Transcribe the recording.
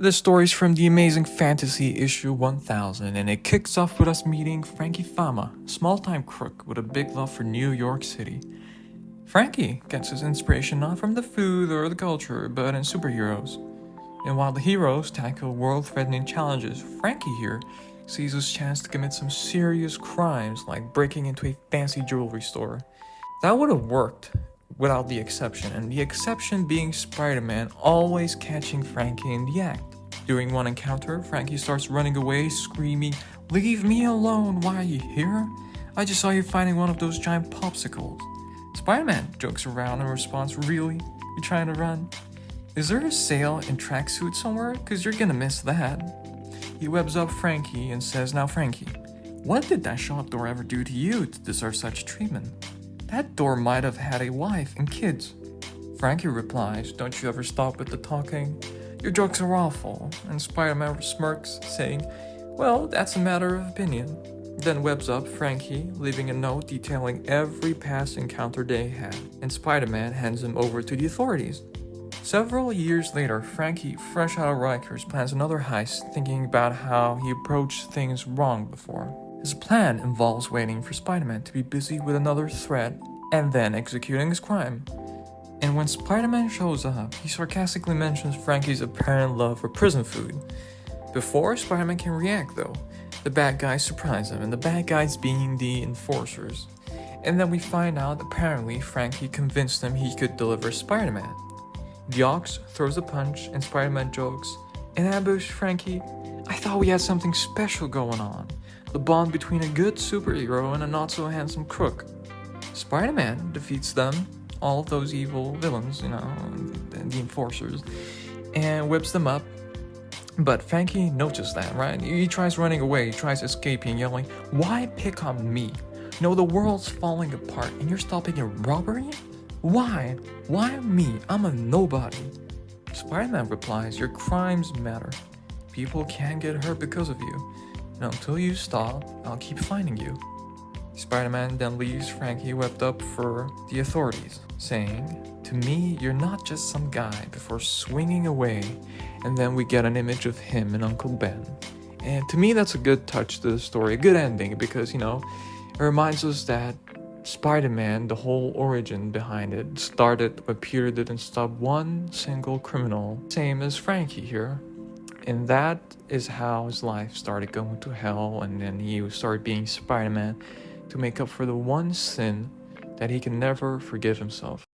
This story's from the Amazing Fantasy issue 1000, and it kicks off with us meeting Frankie Fama, a small-time crook with a big love for New York City. Frankie gets his inspiration not from the food or the culture, but in superheroes. And while the heroes tackle world-threatening challenges, Frankie here sees his chance to commit some serious crimes like breaking into a fancy jewelry store. That would have worked without the exception, and the exception being Spider-Man always catching Frankie in the act. During one encounter, Frankie starts running away, screaming, "Leave me alone, why are you here? I just saw you finding one of those giant popsicles." Spider-Man jokes around and responds, "Really? You trying to run? Is there a sale in tracksuit somewhere? Cause you're gonna miss that." He webs up Frankie and says, "Now Frankie, what did that shop door ever do to you to deserve such treatment? That door might have had a wife and kids." Frankie replies, "Don't you ever stop with the talking? Your jokes are awful." And Spider-Man smirks, saying, "Well, that's a matter of opinion." Then webs up Frankie, leaving a note detailing every past encounter they had, and Spider-Man hands him over to the authorities. Several years later, Frankie, fresh out of Rikers, plans another heist, thinking about how he approached things wrong before. His plan involves waiting for Spider-Man to be busy with another threat and then executing his crime. And when Spider-Man shows up, he sarcastically mentions Frankie's apparent love for prison food. Before Spider-Man can react though, the bad guys surprise him, and the bad guys being the enforcers. And then we find out apparently Frankie convinced him he could deliver Spider-Man. The Ox throws a punch and Spider-Man jokes, "In ambush, Frankie? I thought we had something special going on. The bond between a good superhero and a not-so-handsome crook." Spider-Man defeats them, all of those evil villains, the enforcers, and whips them up. But Frankie notices that, right? He tries running away, he tries escaping, yelling, "Why pick on me? The world's falling apart and you're stopping a robbery? Why? Why me? I'm a nobody." Spider-Man replies, "Your crimes matter. People can get hurt because of you. And until you stop, I'll keep finding you." Spider-Man then leaves Frankie webbed up for the authorities, saying, "To me, you're not just some guy," before swinging away, and then we get an image of him and Uncle Ben. And to me, that's a good touch to the story, a good ending, because, it reminds us that Spider-Man, the whole origin behind it, started when Peter didn't stop one single criminal, same as Frankie here. And that is how his life started going to hell, and then he started being Spider-Man to make up for the one sin that he can never forgive himself.